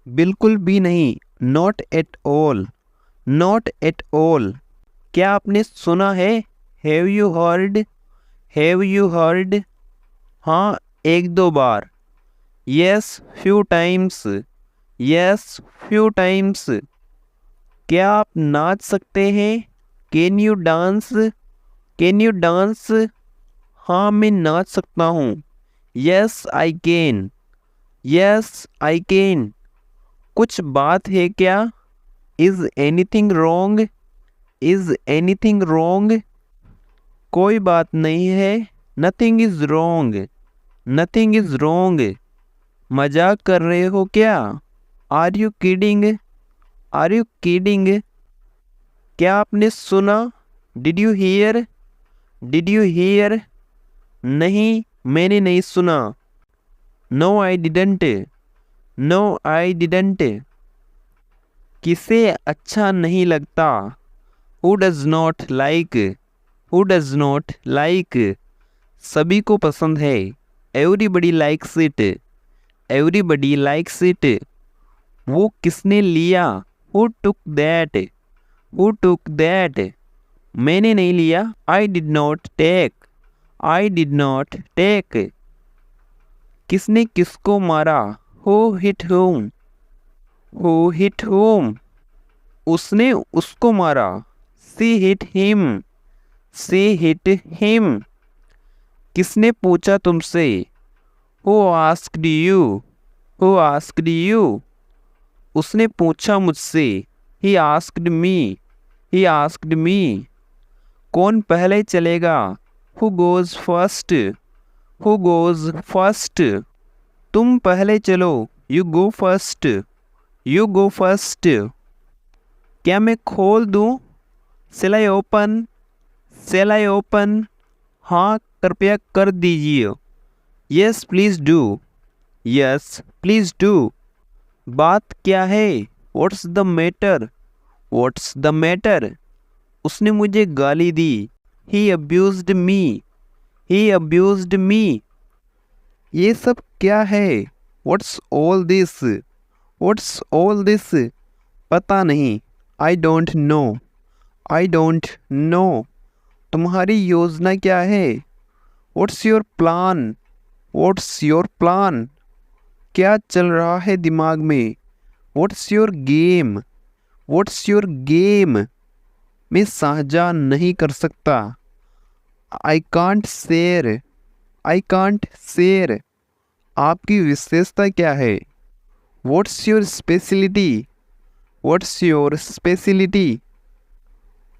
बिल्कुल भी नहीं, not at all, not at all. क्या आपने सुना है? Have you heard? Have you heard? हाँ, एक दो बार। Yes, few times. Yes, few times. क्या आप नाच सकते हैं? Can you dance? Can you dance? हाँ, मैं नाच सकता हूँ। Yes I can. Yes I can. कुछ बात है क्या? Is anything wrong? Is anything wrong? कोई बात नहीं है। Nothing is wrong. Nothing is wrong. मजाक कर रहे हो क्या? Are you kidding? Are you kidding? क्या आपने सुना? Did you hear? Did you hear? नहीं, मैंने नहीं सुना। No I didn't. No I didn't. किसे अच्छा नहीं लगता? Who does not like? Who does not like? सभी को पसंद है। Everybody likes it. Everybody likes it. वो किसने लिया? Who took that? Who took that? मैंने नहीं लिया। I did not take. I did not take. किसने किसको मारा? Who hit whom? Who hit whom? उसने उसको मारा। She hit him. She hit him. किसने पूछा तुमसे? Who asked you? Who asked you? उसने पूछा मुझसे। He asked me. He asked me. कौन पहले चलेगा? Who goes first? Who goes first? तुम पहले चलो। You go first. You go first. क्या मैं खोल दूं? Shall I open? Shall I open? हाँ, कृपया कर दीजिए। Yes please do. Yes please do. बात क्या है? What's the matter? What's the matter? उसने मुझे गाली दी। ही अब्यूज्ड मी। ही अब्यूज्ड मी। ये सब क्या है? What's all this? What's all this? पता नहीं। I don't know. I don't know. तुम्हारी योजना क्या है? What's your plan? What's your plan? क्या चल रहा है दिमाग में? What's your game? What's your game? मैं साझा नहीं कर सकता। I can't share. I can't share. आपकी विशेषता क्या है? What's your speciality? What's your speciality?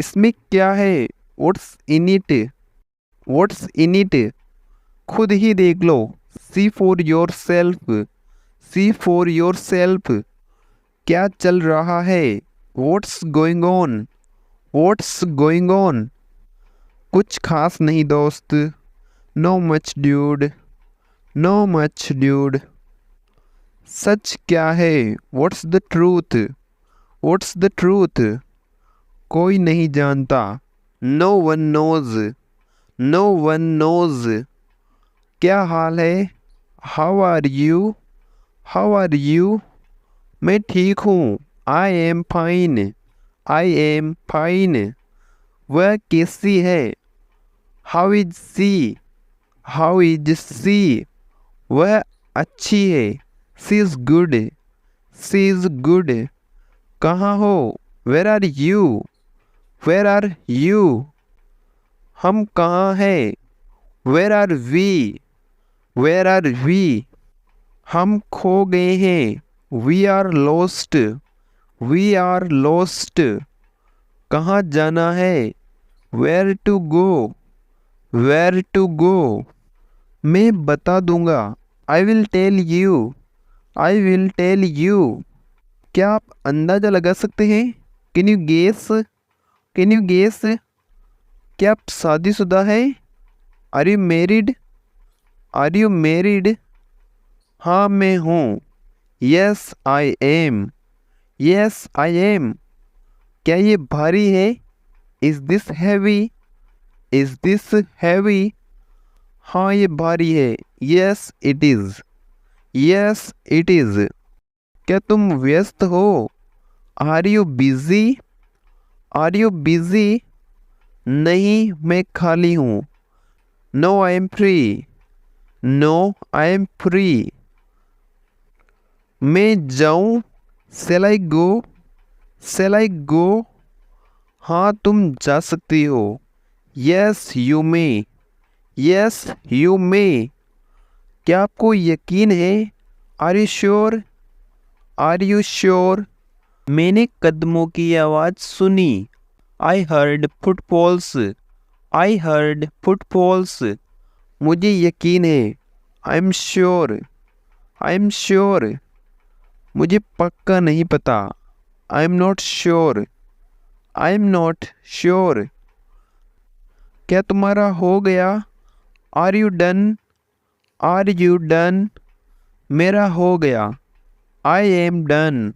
इसमें क्या है? What's in it? What's in it? खुद ही देख लो। See for yourself. See for yourself. क्या चल रहा है? What's going on? What's going on? कुछ खास नहीं दोस्त। No much dude. No much dude. सच क्या है? What's the truth? What's the truth? कोई नहीं जानता। No one knows. No one knows. क्या हाल है? How are you? How are you? मैं ठीक हूँ। I am fine. I am fine. वह कैसी है? How is she? How is she? वह अच्छी है। She is good. She is good. कहाँ हो? Where are you? Where are you? हम कहाँ हैं? Where are we? Where are we? हम खो गए हैं। We are lost. We are lost. कहाँ जाना है? Where to go? Where to go? मैं बता दूंगा। I will tell you. I will tell you. क्या आप अंदाज़ा लगा सकते हैं? Can you guess? Can you guess? क्या आप शादीशुदा है? Are you married? Are you married? हाँ, मैं हूँ। Yes I am. Yes I am. क्या ये भारी है? Is this heavy? Is this heavy? हाँ, ये भारी है। Yes it is. Yes it is. क्या तुम व्यस्त हो? Are you busy? Are you busy? नहीं, मैं खाली हूँ। No I am free. No I am free. मैं जाऊँ? Shall I go? Shall I go? हाँ, तुम जा सकती हो। Yes you may. Yes you may. क्या आपको यकीन है? Are you sure? Are you sure? मैंने कदमों की आवाज़ सुनी। I heard footfalls. I heard footfalls. मुझे यकीन है। I am sure. I am sure. मुझे पक्का नहीं पता। I am not sure. I am not sure. क्या तुम्हारा हो गया? Are you done? Are you done? मेरा हो गया। आई am done.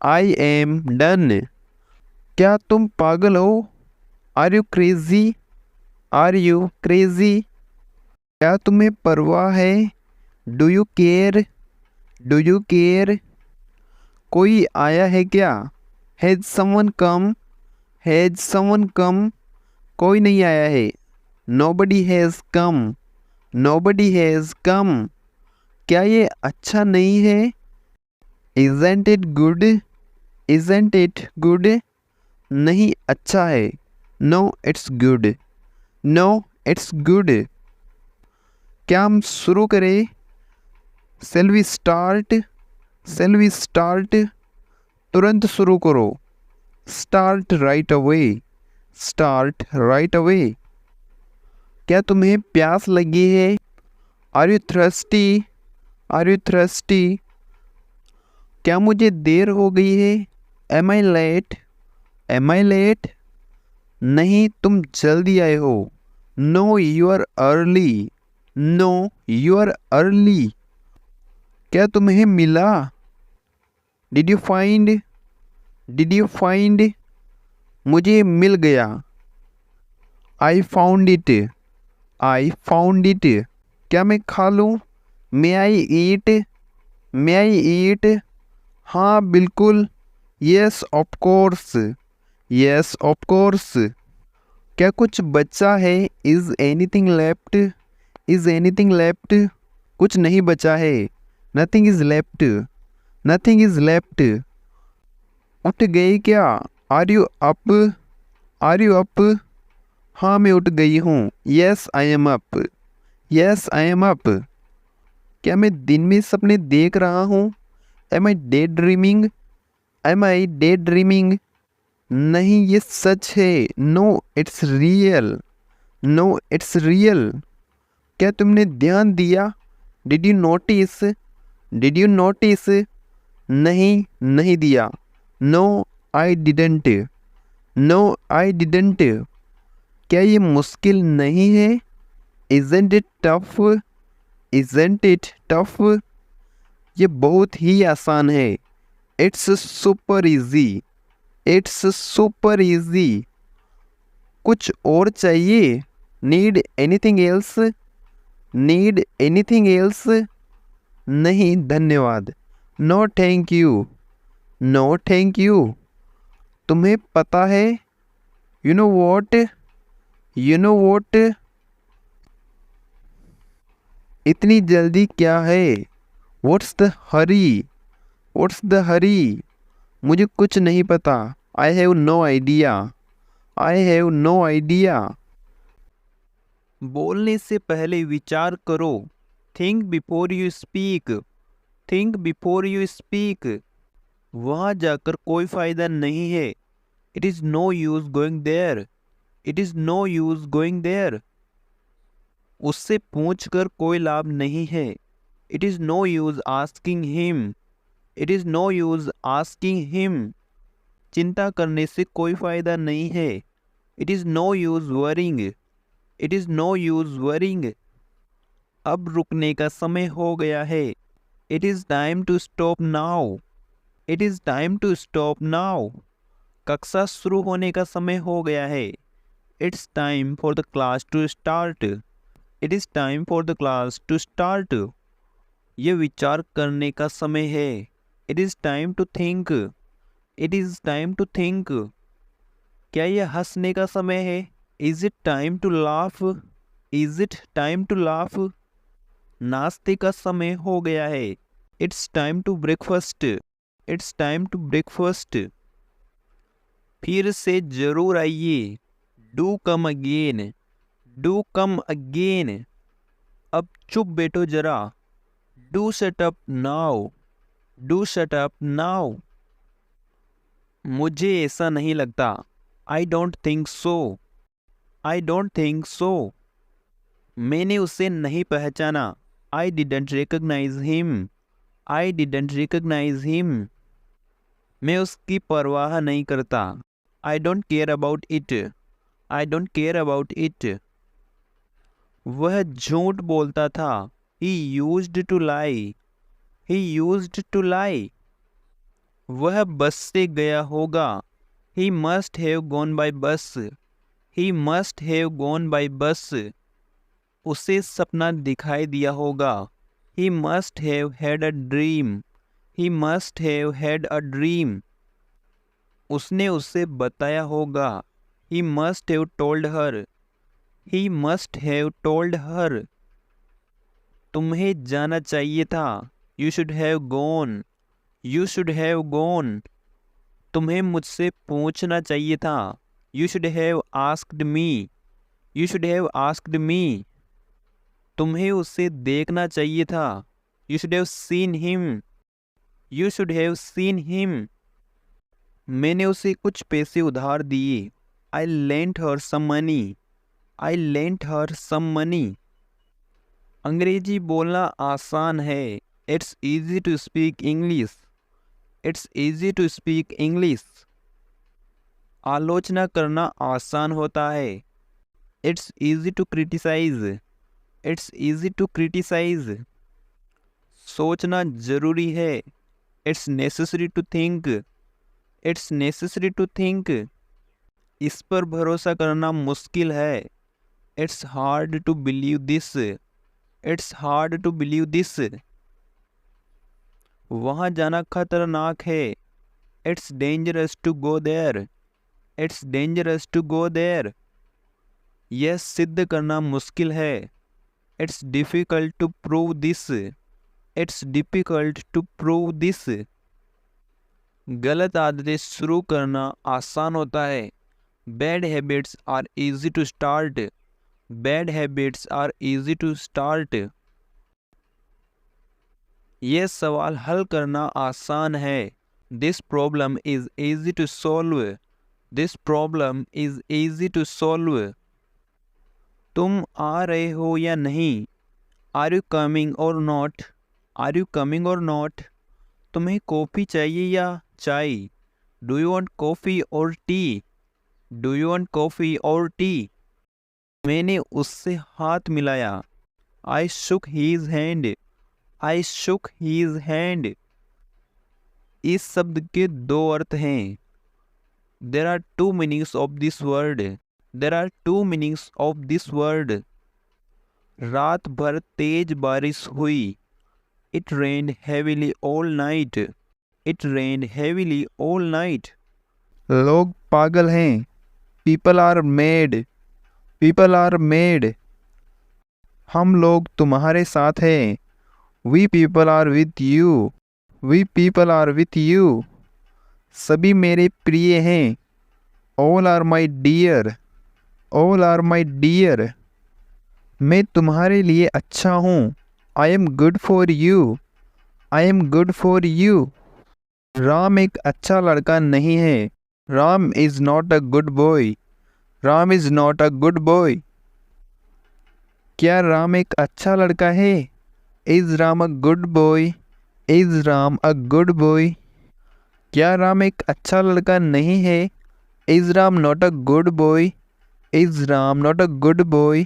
I am done. क्या तुम पागल हो? Are you crazy? Are you crazy? क्या तुम्हें परवाह है? Do you care? Do you care? कोई आया है क्या? Has someone come? Has someone come? कोई नहीं आया है। Nobody has come. Nobody has come. क्या ये अच्छा नहीं है? Isn't it good? Isn't it good? नहीं, अच्छा है। No it's good. No it's good. क्या हम शुरू करें? Cell we start? Shall we start? तुरंत शुरू करो। Start right away. Start right away. क्या तुम्हें प्यास लगी है? Are you thirsty? Are you thirsty? क्या मुझे देर हो गई है? Am I late? Am I late? नहीं, तुम जल्दी आए हो। No you are early. No you are early. क्या तुम्हें मिला? Did you find? Did you find? मुझे मिल गया। I found it. I found it. क्या मैं खा लूँ? मे आई ईट? मे आई ईट? हाँ बिल्कुल। Yes of course. Yes of course. क्या कुछ बचा है? Is anything left? Is anything left? कुछ नहीं बचा है। Nothing is left. Nothing is left. उठ गई क्या? Are you up? Are you up? हाँ, मैं उठ गई हूँ। Yes I am up. Yes I am up. क्या मैं दिन में सपने देख रहा हूँ? Am I day dreaming? Am I day dreaming? नहीं, ये सच है। No it's real. No it's real. क्या तुमने ध्यान दिया? Did you notice? Did you notice? नहीं, नहीं दिया। No I didn't. No I didn't. क्या ये मुश्किल नहीं है? Isn't it tough? Isn't it tough? ये बहुत ही आसान है। It's super easy. It's super easy. कुछ और चाहिए? Need anything else? Need anything else? नहीं, धन्यवाद। No thank you. No thank you. तुम्हें पता है? You know what? You know what? इतनी जल्दी क्या है? What's the hurry? What's the hurry? मुझे कुछ नहीं पता। I have no idea. I have no idea. बोलने से पहले विचार करो। Think before you speak. Think before you speak. वहाँ जाकर कोई फ़ायदा नहीं है। It is no use going there. It is no use going there. उससे पूछकर कोई लाभ नहीं है। It is no use asking him. It is no use asking him. चिंता करने से कोई फ़ायदा नहीं है। It is no use worrying. It is no use worrying. अब रुकने का समय हो गया है। It is time to stop now. It is time to stop now. कक्षा शुरू होने का समय हो गया है। It's time for the class to start. It is time for the class to start. ये विचार करने का समय है। It is time to think, it is time to think. क्या यह हंसने का समय है? Is it time to laugh, is it time to laugh. नाश्ते का समय हो गया है, it's time to breakfast, it's time to breakfast. फिर से जरूर आइए, do come again, do come again. अब चुप बैठो जरा, do shut up now, do shut up now. मुझे ऐसा नहीं लगता, I don't think so, I don't think so. मैंने उसे नहीं पहचाना, I didn't recognise him, I didn't recognise him. मैं उसकी परवाह नहीं करता, I don't care about it, I don't care about it. वह झूठ बोलता था, he used to lie, he used to lie. वह बस से गया होगा, he must have gone by bus, he must have gone by bus. उसे सपना दिखाई दिया होगा, he must have had a dream, he must have had a dream. उसने उसे बताया होगा, he must have told her, he must have told her. तुम्हें जाना चाहिए था, you should have gone, you should have gone. तुम्हें मुझसे पूछना चाहिए था, you should have asked me, you should have asked me. तुम्हें उसे देखना चाहिए था, you should have seen him, you should have seen him. मैंने उसे कुछ पैसे उधार दिए, आई lent her some money, I lent her some money. अंग्रेजी बोलना आसान है, it's easy to speak English, it's easy to speak English. आलोचना करना आसान होता है, it's easy to criticise, it's easy to criticise. सोचना जरूरी है, it's necessary to think, it's necessary to think. इस पर भरोसा करना मुश्किल है, it's hard to believe this, it's hard to believe this. वहाँ जाना खतरनाक है, it's dangerous to go there, it's dangerous to go there. यह सिद्ध करना मुश्किल है, it's difficult to prove this, it's difficult to prove this. गलत आदतें शुरू करना आसान होता है, bad habits are easy to start, bad habits are easy to start. यह सवाल हल करना आसान है, this problem is easy to solve, this problem is easy to solve. तुम आ रहे हो या नहीं, are you coming or not, are you coming or not. तुम्हें कॉफ़ी चाहिए या चाय, do you want coffee or tea, do you want coffee or tea. मैंने उससे हाथ मिलाया, I shook his hand, I shook his hand. इस शब्द के दो अर्थ हैं, there are two meanings of this word, there are two meanings of this word. रात भर तेज बारिश हुई, it rained heavily all night, it rained heavily all night. लोग पागल हैं, people are mad, people are mad. हम लोग तुम्हारे साथ हैं, we people are with you, we people are with you. सभी मेरे प्रिय हैं, all are my dear, all are my dear. मैं तुम्हारे लिए अच्छा हूँ, I am good for you, I am good for you. Ram एक अच्छा लड़का नहीं है, Ram is not a good boy, Ram is not a good boy. क्या राम एक अच्छा लड़का है, is Ram a good boy, is Ram a good boy. क्या राम एक अच्छा लड़का नहीं है, is Ram not a good boy, is Ram not a good boy.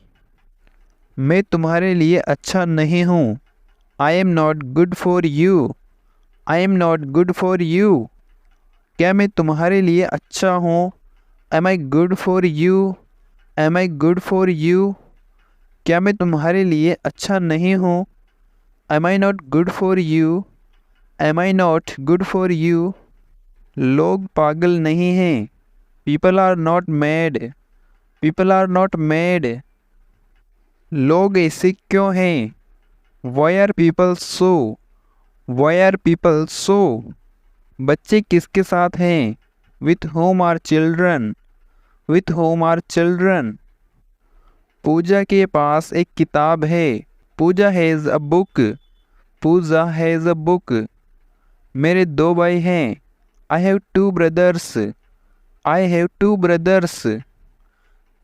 मैं तुम्हारे लिए अच्छा नहीं हूँ, I am not good for you, I am not good for you. क्या मैं तुम्हारे लिए अच्छा हूँ, am I good for you, am I good for you. क्या मैं तुम्हारे लिए अच्छा नहीं हूँ, am I not good for you, am I not good for you? लोग पागल नहीं हैं। People are not mad. People are not mad. लोग ऐसे क्यों हैं? Why are people so? Why are people so? बच्चे किसके साथ हैं? With whom are children? With whom are children? Pooja के पास एक किताब है। Pooja has a book. Pooja has a book. मेरे दो भाई हैं। I have two brothers. I have two brothers.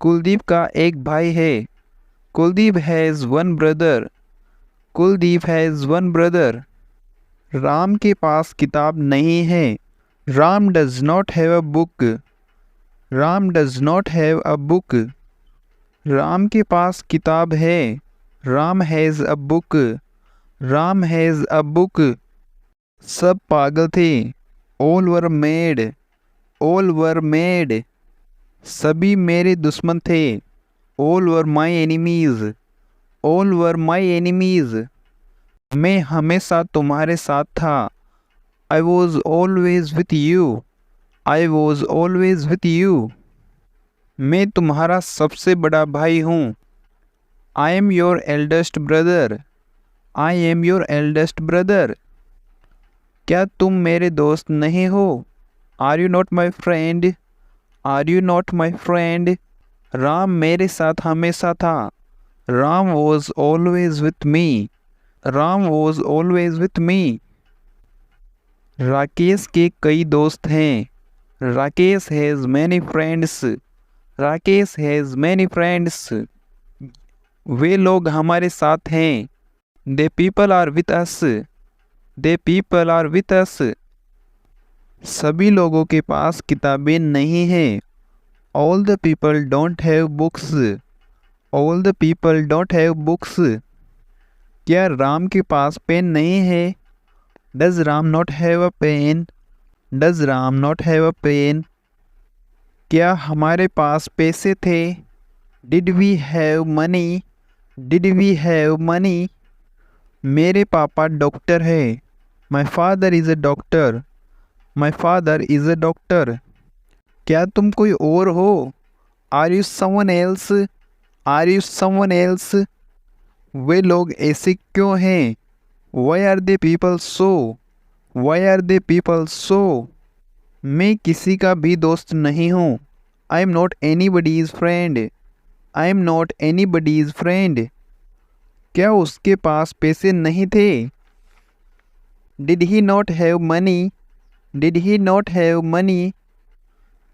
Kuldeep का एक भाई है। Kuldeep has one brother. Kuldeep has one brother. Ram के पास किताब नहीं है। Ram does not have a book. Ram does not have a book. Ram के पास किताब है। Ram has a book. Ram has a book. सब पागल थे। All were mad. All were mad. सभी मेरे दुश्मन थे। All were my enemies. All were my enemies. मैं हमेशा तुम्हारे साथ था। I was always with you. I was always with you. मैं तुम्हारा सबसे बड़ा भाई हूँ। I am your eldest brother. I am your eldest brother. क्या तुम मेरे दोस्त नहीं हो? Are you not my friend? Are you not my friend? Ram मेरे साथ हमेशा था। Ram was always with me. Ram was always with me. Rakesh के कई दोस्त हैं। Rakesh has many friends. Rakesh has many friends. वे लोग हमारे साथ हैं। They people are with us. They people are with us. सभी लोगों के पास किताबें नहीं हैं। All the people don't have books. All the people don't have books. क्या राम के पास पेन नहीं है? Does Ram not have a pen? Does Ram not have a pen? क्या हमारे पास पैसे थे? Did we have money? Did we have money? मेरे पापा डॉक्टर है। My father is a doctor. My father is a doctor. क्या तुम कोई और हो? Are you someone else? Are you someone else? वे लोग ऐसे क्यों हैं? Why are they people so? Why are they people so? मैं किसी का भी दोस्त नहीं हूँ। I am not anybody's friend. I am not anybody's friend. क्या उसके पास पैसे नहीं थे? Did he not have money? Did he not have money?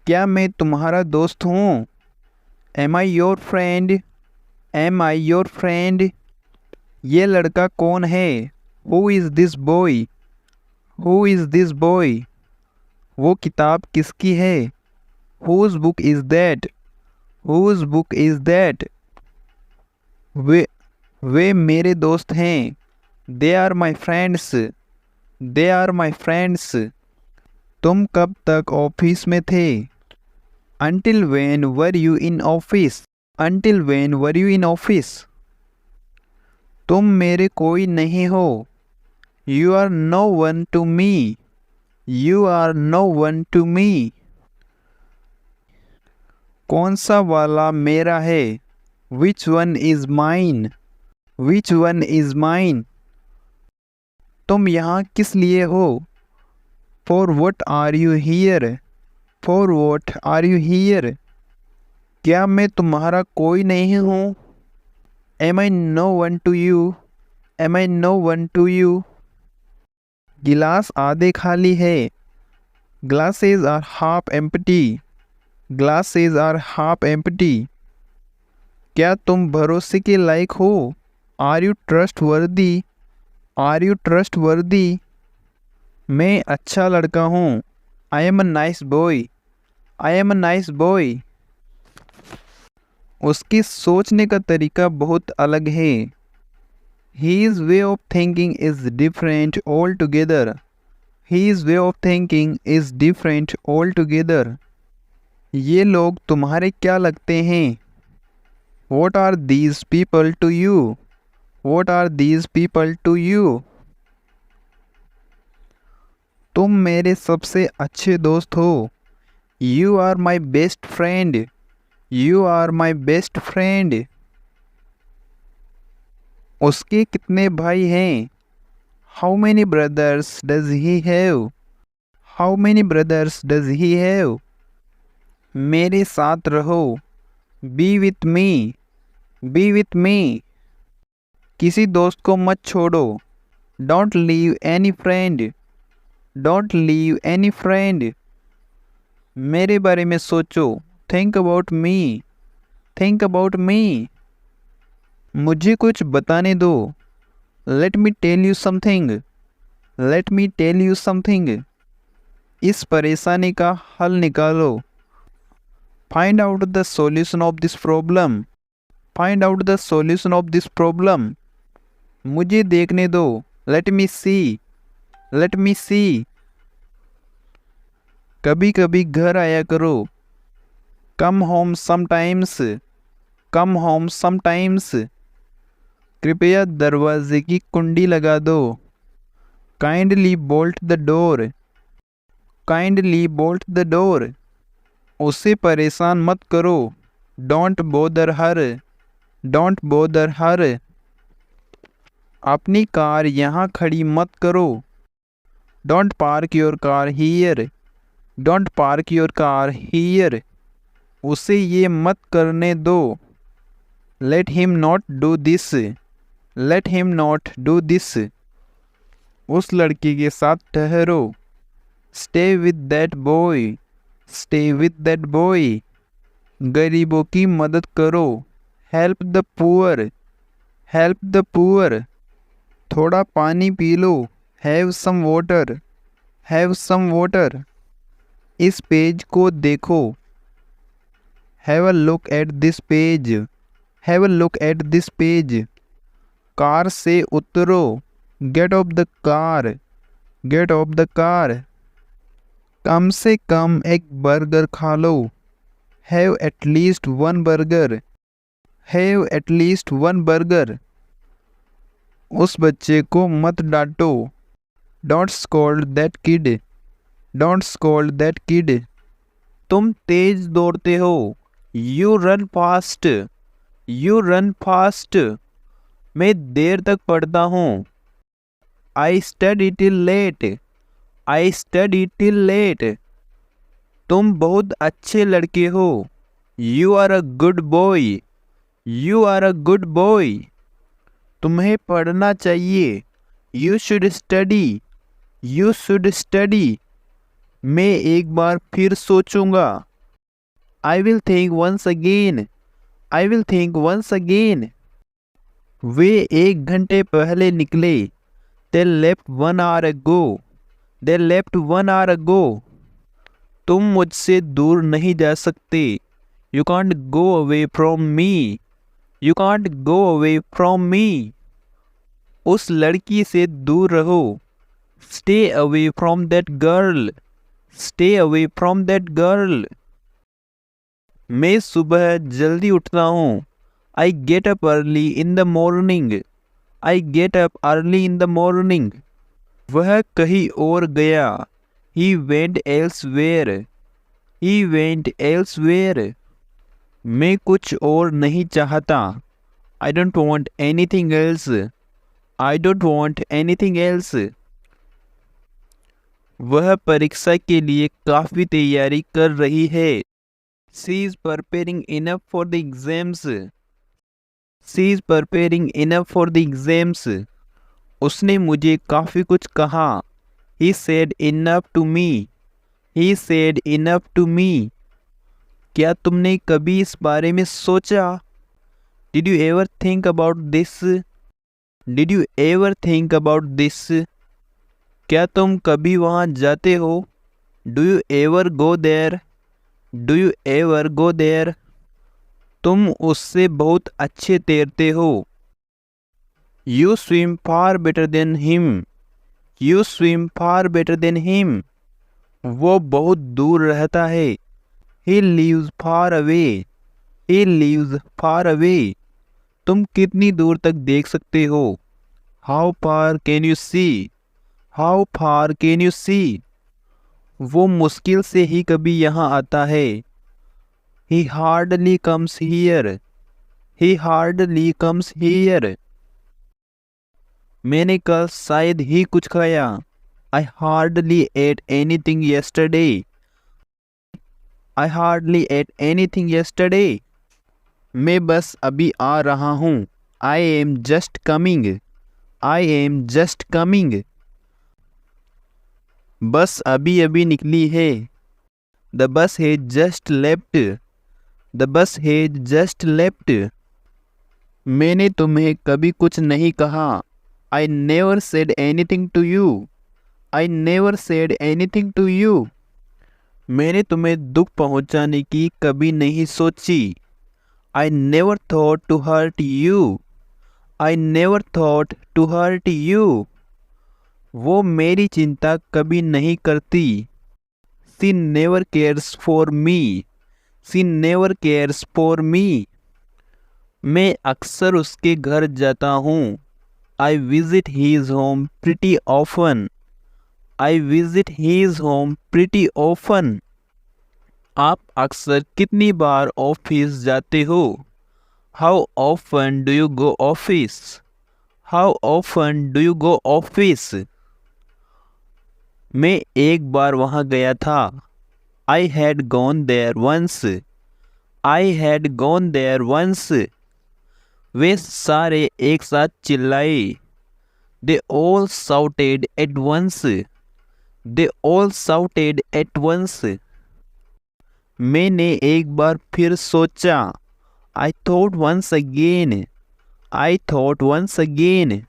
क्या मैं तुम्हारा दोस्त हूँ? Am I your friend? Am I your friend? ये लड़का कौन है? Who is this boy? Who is this boy? वो किताब किसकी है? Whose book is that? Whose book is that? वे मेरे दोस्त हैं। They are my friends. They are my friends. तुम कब तक ऑफिस में थे? Until when were you in office? Until when were you in office? तुम मेरे कोई नहीं हो। You are no one to me. You are no one to me. कौन सा वाला मेरा है? Which one is mine? Which one is mine? तुम यहाँ किस लिए हो? For what are you here? For what are you here? क्या मैं तुम्हारा कोई नहीं हूँ? Am I no one to you? Am I no one to you? गिलास आधे खाली है। Glasses are half empty. Glasses are half empty. क्या तुम भरोसे के लायक हो? Are you trustworthy? Are you trustworthy? मैं अच्छा लड़का हूँ। I am a nice boy. I am a nice boy. उसकी सोचने का तरीका बहुत अलग है। His way of thinking is different altogether. His way of thinking is different altogether. ये लोग तुम्हारे क्या लगते हैं? What are these people to you? What are these people to you? तुम मेरे सबसे अच्छे दोस्त हो। You are my best friend. You are my best friend. उसके कितने भाई हैं? How many brothers does he have? How many brothers does he have? मेरे साथ रहो। Be with me. Be with me. किसी दोस्त को मत छोड़ो। Don't leave any friend. Don't leave any friend. मेरे बारे में सोचो। Think about me. Think about me. मुझे कुछ बताने दो। Let me tell you something. Let me tell you something. इस परेशानी का हल निकालो। Find out the solution of this problem. Find out the solution of this problem. मुझे देखने दो। Let me see. Let me see. कभी कभी घर आया करो। Come home sometimes. Come home sometimes. कृपया दरवाजे की कुंडी लगा दो। Kindly bolt the door. Kindly bolt the door. उसे परेशान मत करो। Don't bother her. Don't bother her. अपनी कार यहाँ खड़ी मत करो। Don't park your car here. Don't park your car here. उसे ये मत करने दो। Let him not do this. Let him not do this. उस लड़की के साथ ठहरो। Stay with that boy. Stay with that boy. गरीबों की मदद करो। Help the poor. Help the poor. थोड़ा पानी पी लो। Have some water. Have some water. इस पेज को देखो। Have a look at this page. Have a look at this page. Car से उतरो। Get off the car. Get off the car. कम से कम एक बर्गर खा लो। Have at least one burger. Have at least one burger. उस बच्चे को मत डांटो। Don't scold that kid. Don't scold that kid. तुम तेज दौड़ते हो। You run fast. You run fast. मैं देर तक पढ़ता हूँ। I study till late. I study till late. तुम बहुत अच्छे लड़के हो। You are a good boy. You are a good boy. तुम्हें पढ़ना चाहिए। You should study. You should study. मैं एक बार फिर सोचूंगा। I will think once again. I will think once again. वे 1 घंटे पहले निकले। They left 1 hour ago। They left 1 hour ago। तुम मुझसे दूर नहीं जा सकते। You can't go away from me. You can't go away from मी। उस लड़की से दूर रहो। Stay away from that girl. Stay away from that girl. मैं सुबह जल्दी उठता हूँ। I get up early in the morning. I get up early in the morning. वह कहीं और गया। He went elsewhere. He went elsewhere. मैं कुछ और नहीं चाहता। I don't want anything else. I don't want anything else. वह परीक्षा के लिए काफ़ी तैयारी कर रही है। She is preparing enough for the exams. She is preparing enough for the exams. उसने मुझे काफ़ी कुछ कहा। He said enough to me. He said enough to me. क्या तुमने कभी इस बारे में सोचा? Did you ever think about this? Did you ever think about this? क्या तुम कभी वहाँ जाते हो? Do you ever go there? Do you ever go there? तुम उससे बहुत अच्छे तैरते हो। You swim far better than him. You swim far better than him. वो बहुत दूर रहता है। He lives far away. He lives far away. तुम कितनी दूर तक देख सकते हो? How far can you see? How far can you see? वो मुश्किल से ही कभी यहाँ आता है। He hardly comes here. He hardly comes here. मैंने कल शायद ही कुछ खाया। I hardly ate anything yesterday. I hardly ate anything yesterday. मैं बस अभी आ रहा हूँ। I am just coming. I am just coming. बस अभी अभी निकली है। The bus has just left. The bus has just left. मैंने तुम्हें कभी कुछ नहीं कहा। I never said anything to you. I never said anything to you. मैंने तुम्हें दुख पहुंचाने की कभी नहीं सोची। I never thought to hurt you. I never thought to hurt you. वो मेरी चिंता कभी नहीं करती। She never cares for me. She never cares for me. मैं अक्सर उसके घर जाता हूँ। I visit his home pretty often. I visit his home pretty often. आप अक्सर कितनी बार ऑफिस जाते हो? How often do you go office? How often do you go office? मैं एक बार वहाँ गया था। I had gone there once. I had gone there once. वे सारे एक साथ चिल्लाए। They all shouted at once. They all shouted at once. मैंने एक बार फिर सोचा। I thought once again. I thought once again.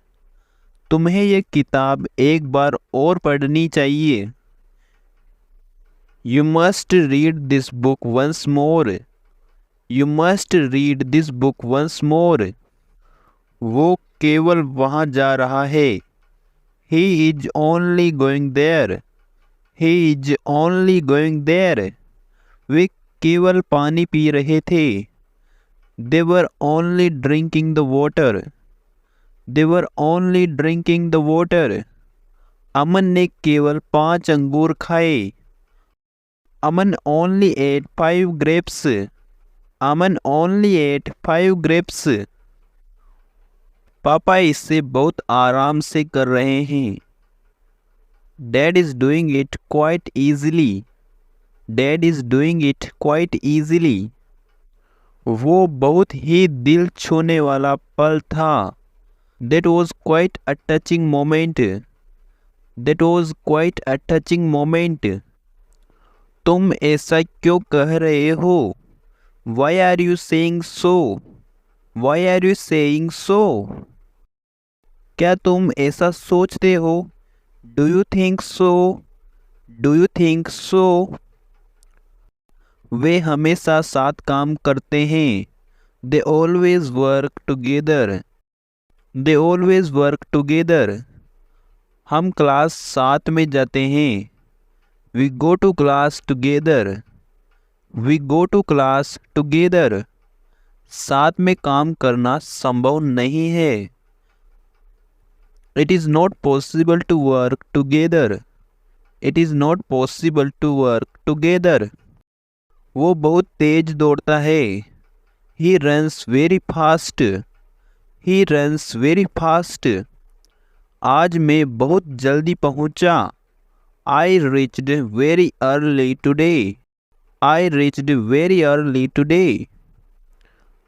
तुम्हें यह किताब एक बार और पढ़नी चाहिए। You must read this book once more. You must read this book once more. वो केवल वहाँ जा रहा है। He is only going there. He is only going there. वे केवल पानी पी रहे थे। They were only drinking the water. They were only drinking the water. अमन ने केवल 5 अंगूर खाए। अमन only ate 5 grapes. अमन only ate 5 grapes. पापा इसे बहुत आराम से कर रहे हैं। Dad is doing it quite easily. Dad is doing it quite easily. वो बहुत ही दिल छूने वाला पल था। That was quite a touching moment. That was quite a touching moment. तुम ऐसा क्यों कह रहे हो? Why are you saying so? Why are you saying so? क्या तुम ऐसा सोचते हो? Do you think so? Do you think so? वे हमेशा साथ काम करते हैं। They always work together. They always work together. हम क्लास साथ में जाते हैं। We go to class together. We go to class together. साथ में काम करना संभव नहीं है। It is not possible to work together. It is not possible to work together. वो बहुत तेज दौड़ता है। He runs very fast. He runs very fast. आज मैं बहुत जल्दी पहुंचा। I reached very early today. I reached very early today.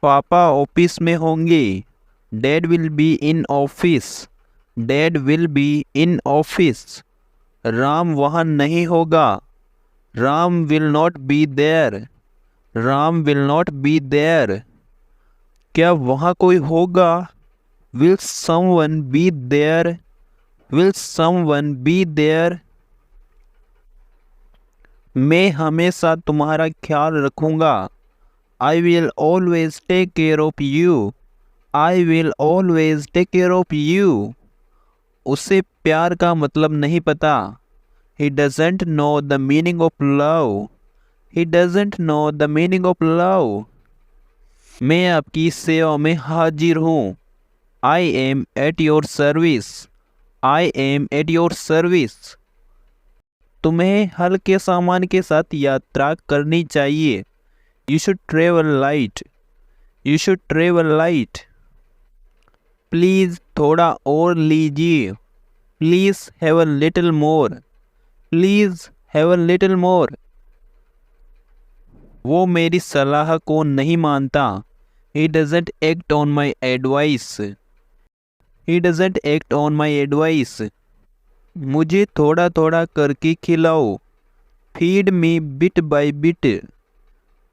पापा ऑफिस में होंगे। Dad will be in office. Dad will be in office. Ram वहाँ नहीं होगा। Ram will not be there. Ram will not be there. क्या वहाँ कोई होगा? Will someone be there? Will someone be there? मैं हमेशा तुम्हारा ख्याल रखूँगा। I will always take care of you. I will always take care of you. उसे प्यार का मतलब नहीं पता। He doesn't know the meaning of love. He doesn't know the meaning of love. मैं आपकी सेवा में हाजिर हूँ। I am at your service. I am at your service. तुम्हें हल्के सामान के साथ यात्रा करनी चाहिए। You should travel light. You should travel light. Please थोड़ा और लीजिए। Please have a little more. Please have a little more. वो मेरी सलाह को नहीं मानता। He doesn't act on my advice. He doesn't act on my advice. मुझे थोड़ा थोड़ा करके खिलाओ। Feed me bit by bit.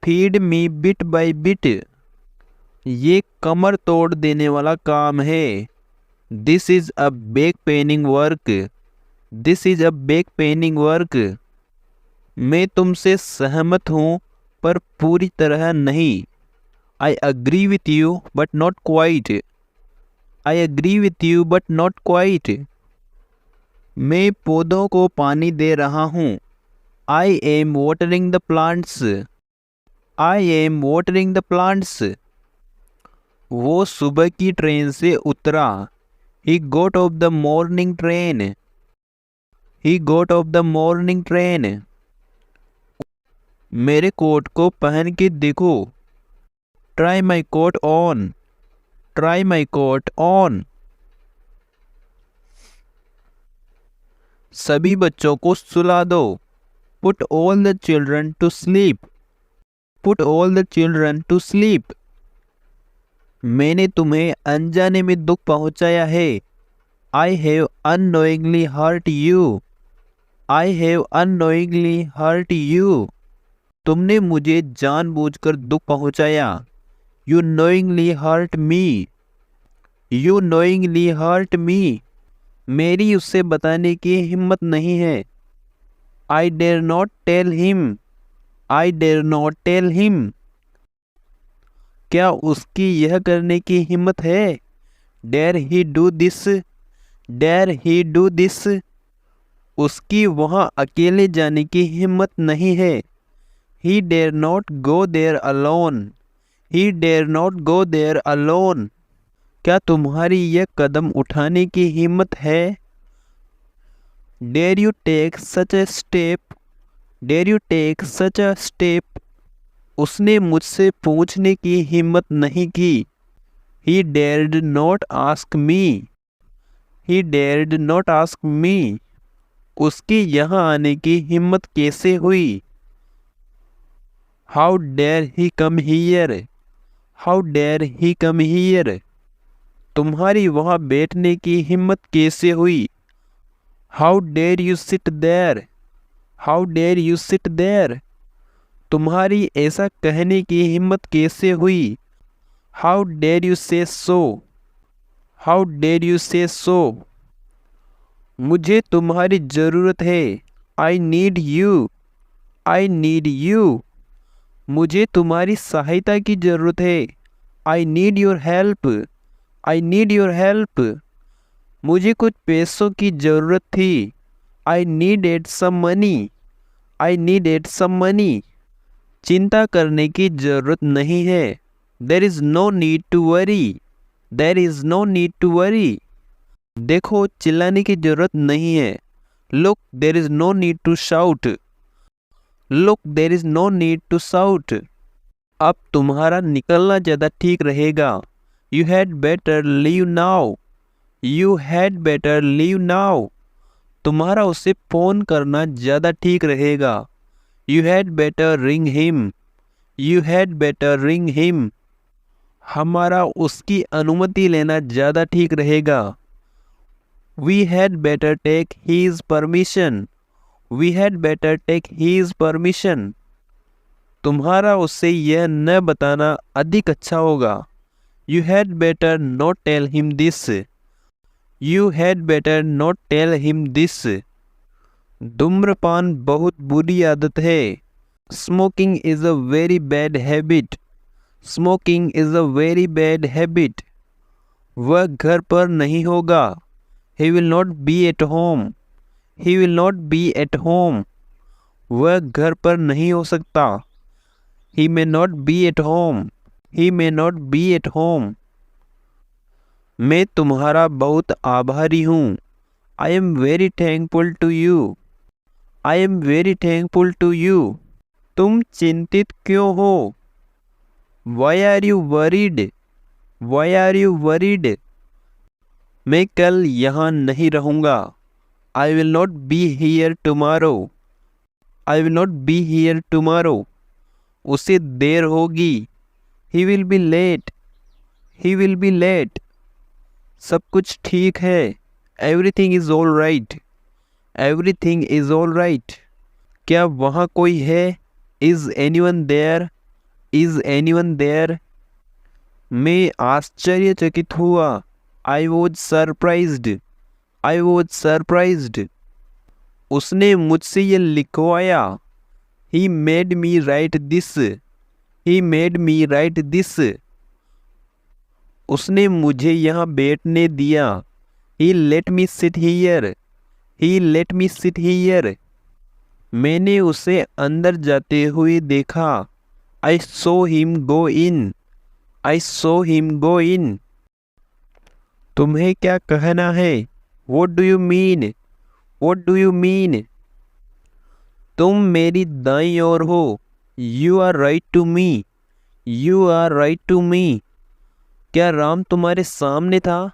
Feed me bit by bit. ये कमर तोड़ देने वाला काम है। This is a back paining work. This is a back paining work. मैं तुमसे सहमत हूँ पर पूरी तरह नहीं। I agree with you but not quite. I agree with you but not quite. मैं पौधों को पानी दे रहा हूँ। I am watering the plants. I am watering the plants. वो सुबह की ट्रेन से उतरा। He got off the morning train. He got off the morning train. मेरे कोट को पहन के देखो। Try my coat on. Try my coat on. सभी बच्चों को सुला दो। Put all the children to sleep. Put all the children to sleep. मैंने तुम्हें अनजाने में दुख पहुंचाया है। I have unknowingly hurt you. I have unknowingly hurt you. तुमने मुझे जानबूझकर दुख पहुंचाया। You knowingly hurt me. You knowingly hurt me. मेरी उससे बताने की हिम्मत नहीं है। I dare not tell him. I dare not tell him. क्या उसकी यह करने की हिम्मत है? Dare he do this? Dare he do this? उसकी वहाँ अकेले जाने की हिम्मत नहीं है। He dare not go there alone. He dare not go there alone. क्या तुम्हारी यह कदम उठाने की हिम्मत है? Dare you take such a step? Dare you take such a step? उसने मुझसे पूछने की हिम्मत नहीं की। He dared not ask me. He dared not ask me. उसकी यहाँ आने की हिम्मत कैसे हुई? How dare he come here? How dare he come here? तुम्हारी वहाँ बैठने की हिम्मत कैसे हुई? How dare you sit there? How dare you sit there? तुम्हारी ऐसा कहने की हिम्मत कैसे हुई? How dare you say so? How dare you say so? मुझे तुम्हारी ज़रूरत है। I need you. I need you. मुझे तुम्हारी सहायता की ज़रूरत है। I need your help. I need your help. मुझे कुछ पैसों की ज़रूरत थी। I needed some money. I needed some money. चिंता करने की ज़रूरत नहीं है। There is no need to worry. There is no need to worry. देखो चिल्लाने की ज़रूरत नहीं है। Look, there is no need to shout. Look, there is no need to shout. अब तुम्हारा निकलना ज़्यादा ठीक रहेगा। You had better leave now. You had better leave now. तुम्हारा उसे फ़ोन करना ज़्यादा ठीक रहेगा। You had better ring him. You had better ring him. हमारा उसकी अनुमति लेना ज़्यादा ठीक रहेगा। We had better take his permission. We had better take his permission. तुम्हारा उससे यह न बताना अधिक अच्छा होगा। You had better not tell him this. You had better not tell him this. धूम्रपान बहुत बुरी आदत है। Smoking is a very bad habit. Smoking is a very bad habit. वह घर पर नहीं होगा। He will not be at home. He will not be at home. वह घर पर नहीं हो सकता। He may not be at home. He may not be at home. मैं तुम्हारा बहुत आभारी हूँ। I am very thankful to you. I am very thankful to you. तुम चिंतित क्यों हो? Why are you worried? Why are you worried? मैं कल यहाँ नहीं रहूँगा। I will not be here tomorrow. I will not be here tomorrow. उसे देर होगी। He will be late. He will be late. सब कुछ ठीक है। Everything is all right. Everything is all right. क्या वहाँ कोई है? Is anyone there? Is anyone there? मैं आश्चर्यचकित हुआ। I was surprised. I was surprised. उसने मुझसे ये लिखवाया। He made me write this. He made me write this. उसने मुझे यहाँ बैठने दिया। He let me sit here. He let me sit here. मैंने उसे अंदर जाते हुए देखा। I saw him go in. I saw him go in. तुम्हें क्या कहना है? What do you mean? What do you mean? तुम मेरी दाईं ओर हो। You are right to me. You are right to me. क्या राम तुम्हारे सामने था?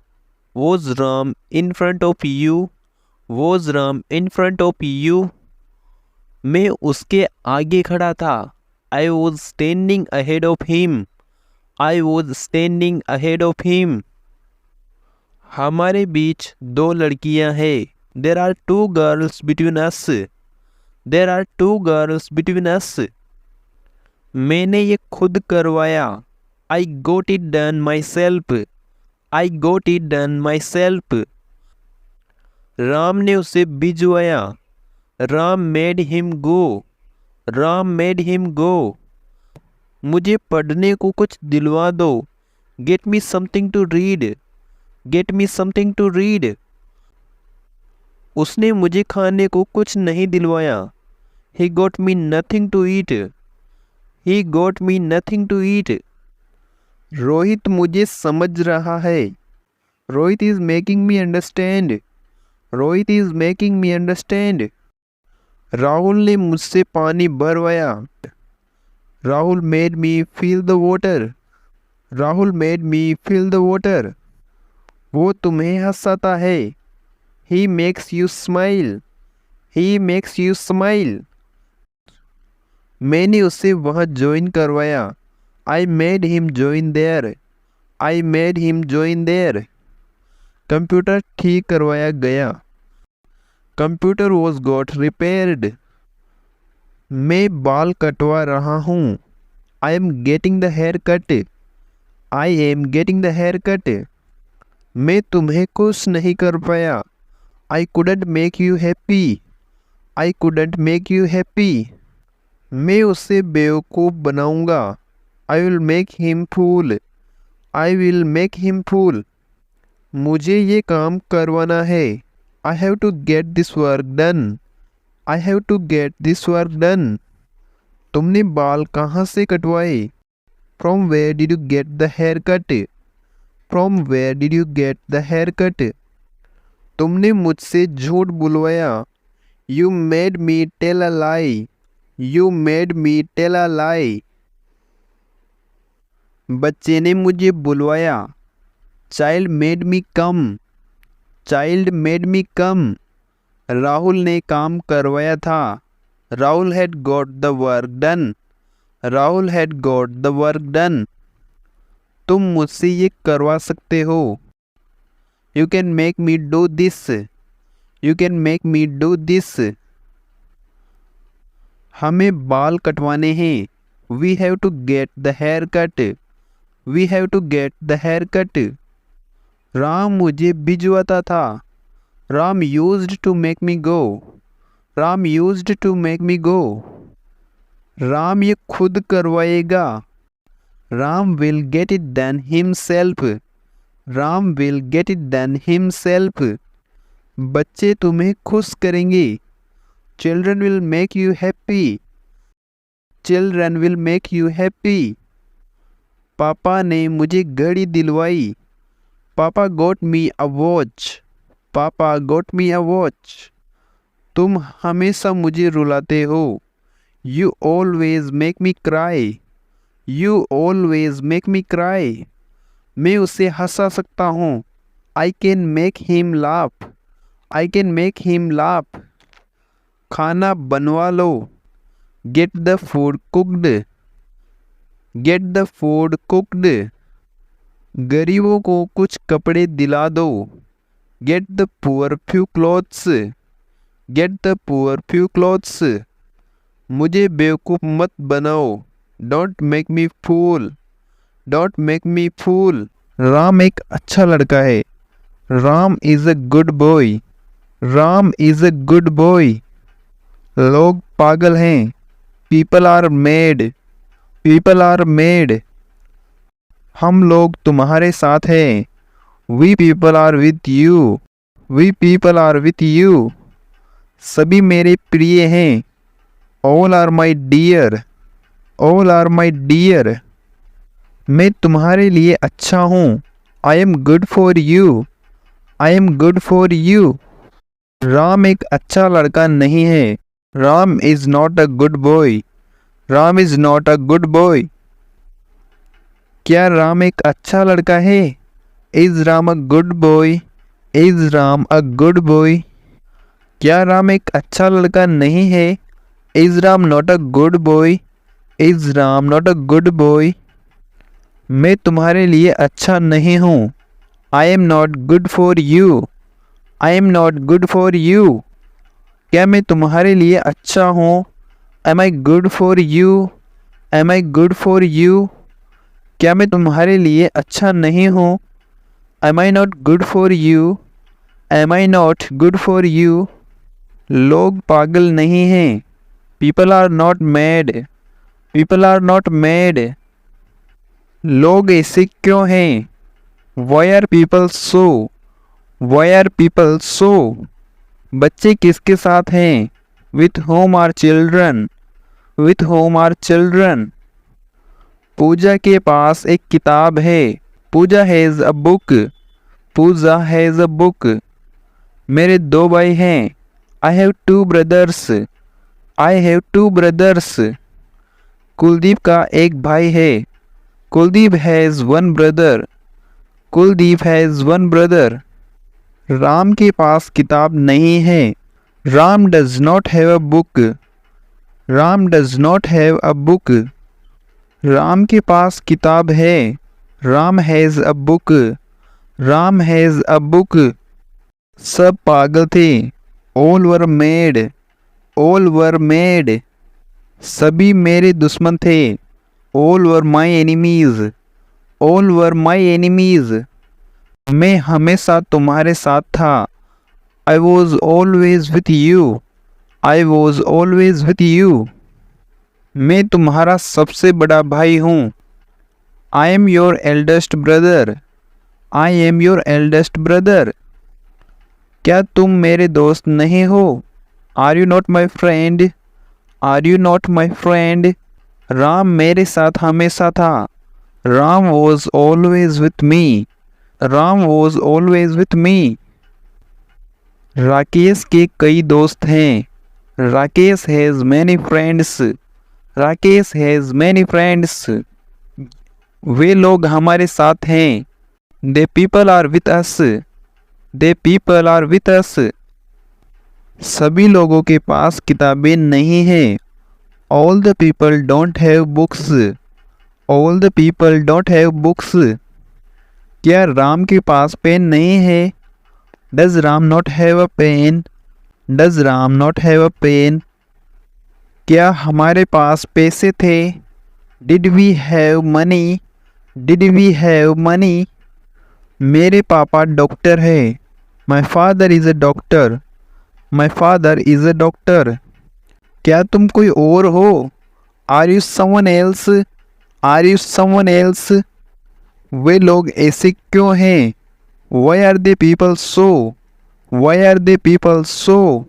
Was Ram in front of you? Was Ram in front of you? मैं उसके आगे खड़ा था। I was standing ahead of him. I was standing ahead of him. हमारे बीच दो लड़कियां हैं। There are two girls between us. There are two girls between us. मैंने ये खुद करवाया। I got it done myself. I got it done myself. Ram ने उसे भिजवाया। Ram made him go. Ram made him go. मुझे पढ़ने को कुछ दिलवा दो। Get me something to read. Get me something to read. उसने मुझे खाने को कुछ नहीं दिलवाया। He got me nothing to eat. He got me nothing to eat. Rohit मुझे समझ रहा है। Rohit is making me understand. Rohit is making me understand. Rahul ने मुझसे पानी भरवाया। Rahul made me feel the water. Rahul made me feel the water. वो तुम्हें हंसाता है। He makes you smile. He makes you smile. मैंने उसे वहाँ ज्वाइन करवाया। I made him join there. I made him join there. Computer ठीक करवाया गया। Computer was got repaired. मैं बाल कटवा रहा हूँ। I am getting the hair cut. I am getting the hair cut. मैं तुम्हें खुश नहीं कर पाया। I couldn't make you happy. I couldn't make you happy. मैं उसे बेवकूफ़ बनाऊंगा। I will make him fool. I will make him fool. मुझे ये काम करवाना है। I have to get this work done. I have to get this work done. तुमने बाल कहाँ से कटवाए? From where did you get the hair cut? From where did you get the hair cut? तुमने मुझसे झूठ बुलवाया। You made me tell a lie. You made me tell a lie. बच्चे ने मुझे बुलवाया। Child made me come. Child made me come. Rahul ने काम करवाया था। Rahul had got the work done. Rahul had got the work done. तुम मुझसे ये करवा सकते हो। You can make me do this. You can make me do this. हमें बाल कटवाने हैं। We have to get the hair cut. We have to get the hair cut. Ram मुझे भिजवाता था। Ram used to make me go. Ram used to make me go. Ram ये खुद करवाएगा। Ram will get it done himself. Ram will get it done himself. बच्चे तुम्हें खुश करेंगे। Children will make you happy. Children will make you happy. पापा ने मुझे घड़ी दिलवाई। पापा गोट मी अ वॉच। पापा गोट मी अ वॉच। तुम हमेशा मुझे रुलाते हो। You always make me cry. You always make me cry. मैं उसे हंसा सकता हूँ। I can make him laugh. I can make him laugh. खाना बनवा लो। Get the food cooked. Get the food cooked. गरीबों को कुछ कपड़े दिला दो। Get the poor few clothes. Get the poor few clothes. मुझे बेवकूफ़ मत बनाओ। Don't make me fool. Don't make me fool. Ram एक अच्छा लड़का है। Ram is a good boy. Ram is a good boy. लोग पागल हैं। People are mad. People are mad. हम लोग तुम्हारे साथ हैं। We people are with you. We people are with you. सभी मेरे प्रिय हैं। All are my dear. All are my dear. मैं तुम्हारे लिए अच्छा हूँ। I am good for you. I am good for you. Ram एक अच्छा लड़का नहीं है। Ram is not a good boy. Ram is not a good boy. क्या राम एक अच्छा लड़का है? Is Ram a good boy? Is Ram a good boy? क्या राम एक अच्छा लड़का नहीं है? Is Ram not a good boy? Is Ram not a good boy? मैं तुम्हारे लिए अच्छा नहीं हूँ। I am not good for you. I am not good for you. क्या मैं तुम्हारे लिए अच्छा हूँ? Am I good for you? Am I good for you? क्या मैं तुम्हारे लिए अच्छा नहीं हूँ? Am I not good for you? Am I not good for you? लोग पागल नहीं हैं। People are not mad. People are not mad. लोग ऐसे क्यों हैं? Why are people so? Why are people so? बच्चे किसके साथ हैं? With whom are children? With whom are children? Pooja के पास एक किताब है। Pooja has a book. Pooja has a book. मेरे दो भाई हैं। I have two brothers. I have two brothers. Kuldeep का एक भाई है। Kuldeep has one brother. Kuldeep has one brother. Ram के पास किताब नहीं है। Ram does not have a book. Ram does not have a book. Ram के पास किताब है। Ram has a book. Ram has a book. सब पागल थे। All were mad. All were mad. सभी मेरे दुश्मन थे। All were my enemies. All were my enemies. मैं हमेशा तुम्हारे साथ था। I was always with you. I was always with you. मैं तुम्हारा सबसे बड़ा भाई हूँ। I am your eldest brother. I am your eldest brother. क्या तुम मेरे दोस्त नहीं हो? Are you not my friend? Are you not my friend? Ram मेरे साथ हमेशा था। Ram was always with me. Ram was always with me. Rakesh के कई दोस्त हैं। Rakesh has many friends. Rakesh has many friends. वे लोग हमारे साथ हैं। They people are with us. They people are with us. सभी लोगों के पास किताबें नहीं हैं। All the people don't have books. All the people don't have books. क्या राम के पास पेन नहीं है? Does Ram not have a pen? Does Ram not have a pen? क्या हमारे पास पैसे थे? Did we have money? Did we have money? मेरे पापा डॉक्टर है। My father is a doctor. My father is a doctor. क्या तुम कोई और हो? Are you someone else? Are you someone else? वे लोग ऐसे क्यों हैं? Why are they people so? Why are they people so?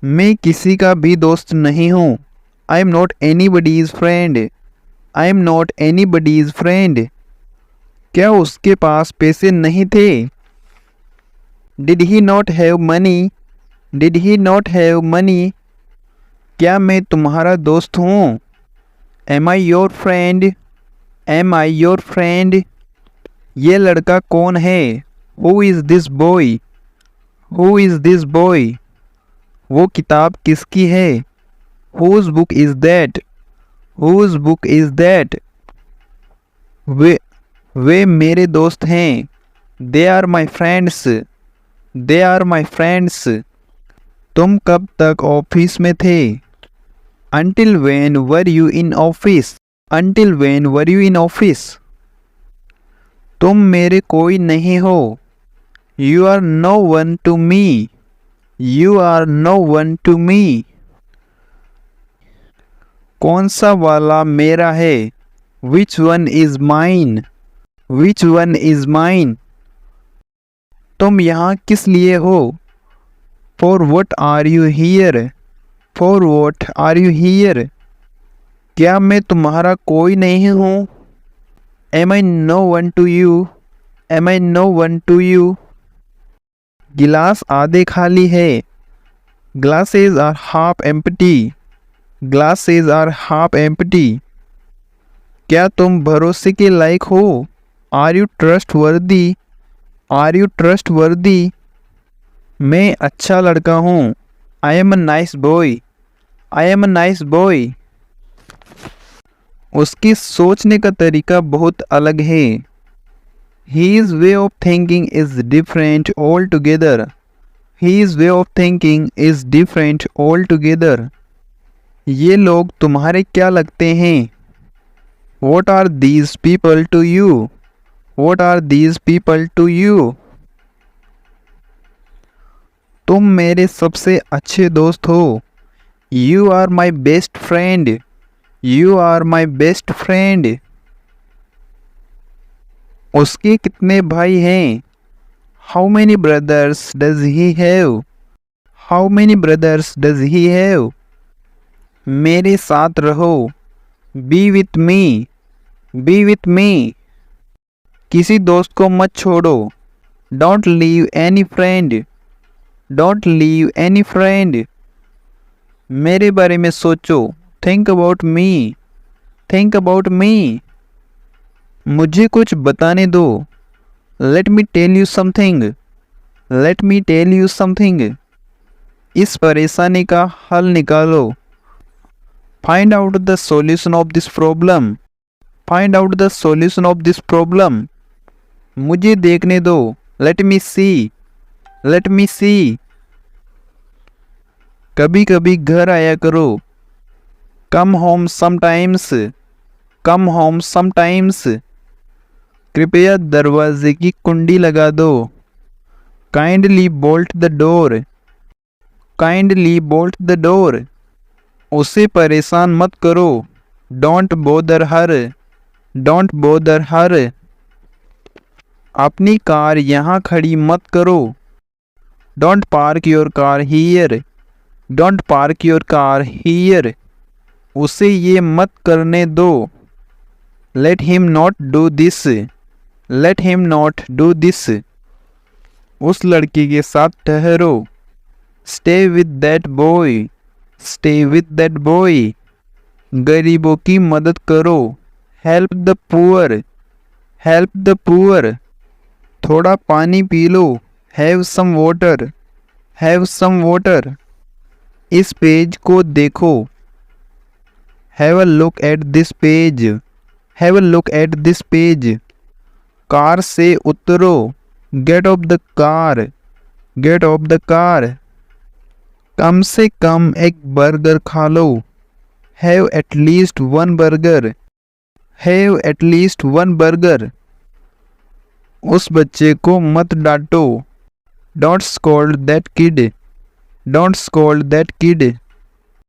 मैं किसी का भी दोस्त नहीं हूँ। I am not anybody's friend. I am not anybody's friend. क्या उसके पास पैसे नहीं थे? Did he not have money? Did he not have money? क्या मैं तुम्हारा दोस्त हूँ? Am I your friend? Am I your friend? ये लड़का कौन है? Who is this boy? Who is this boy? वो किताब किसकी है? Whose book is that? Whose book is that? वे मेरे दोस्त हैं। They are my friends. They are my friends. तुम कब तक ऑफिस में थे? Until when were you in office? Until when were you in office? तुम मेरे कोई नहीं हो। You are no one to me. You are no one to me. कौन सा वाला मेरा है? Which one is mine? Which one is mine? तुम यहाँ किस लिए हो? For what are you here? For what are you here? क्या मैं तुम्हारा कोई नहीं हूँ? Am I no one to you? Am I no one to you? गिलास आधे खाली है। Glasses are half empty. Glasses are half empty. क्या तुम भरोसे के लायक हो? Are you trustworthy? Are you trustworthy? मैं अच्छा लड़का हूँ। I am a nice boy. I am a nice boy. उसकी सोचने का तरीका बहुत अलग है। His way of thinking is different altogether. His way of thinking is different altogether. ये लोग तुम्हारे क्या लगते हैं? What are these people to you? What are these people to you? तुम मेरे सबसे अच्छे दोस्त हो। You are my best friend. You are my best friend. उसके कितने भाई हैं? How many brothers does he have? How many brothers does he have? मेरे साथ रहो। Be with me. Be with me. किसी दोस्त को मत छोड़ो। Don't leave any friend. Don't leave any friend. मेरे बारे में सोचो। Think about me. Think about me. मुझे कुछ बताने दो। Let me tell you something. Let me tell you something. इस परेशानी का हल निकालो। Find out the solution of this problem. Find out the solution of this problem. मुझे देखने दो। Let me see. Let me see. कभी कभी घर आया करो। Come home sometimes. Come home sometimes. कृपया दरवाजे की कुंडी लगा दो। Kindly bolt the door. Kindly bolt the door. उसे परेशान मत करो। Don't bother her. Don't bother her. अपनी कार यहाँ खड़ी मत करो। Don't park your car here. Don't park your car here. उसे ये मत करने दो। Let him not do this. Let him not do this. उस लड़के के साथ ठहरो। Stay with that boy. Stay with that boy. गरीबों की मदद करो। Help the poor. Help the poor. थोड़ा पानी पी लो। Have some water. Have some water. इस पेज को देखो। Have a look at this page. Have a look at this page. Car से उतरो। Get off the car. Get off the car. कम से कम एक बर्गर खा लो। Have at least one burger. Have at least one burger. उस बच्चे को मत डांटो। Don't scold that kid. Don't scold that kid.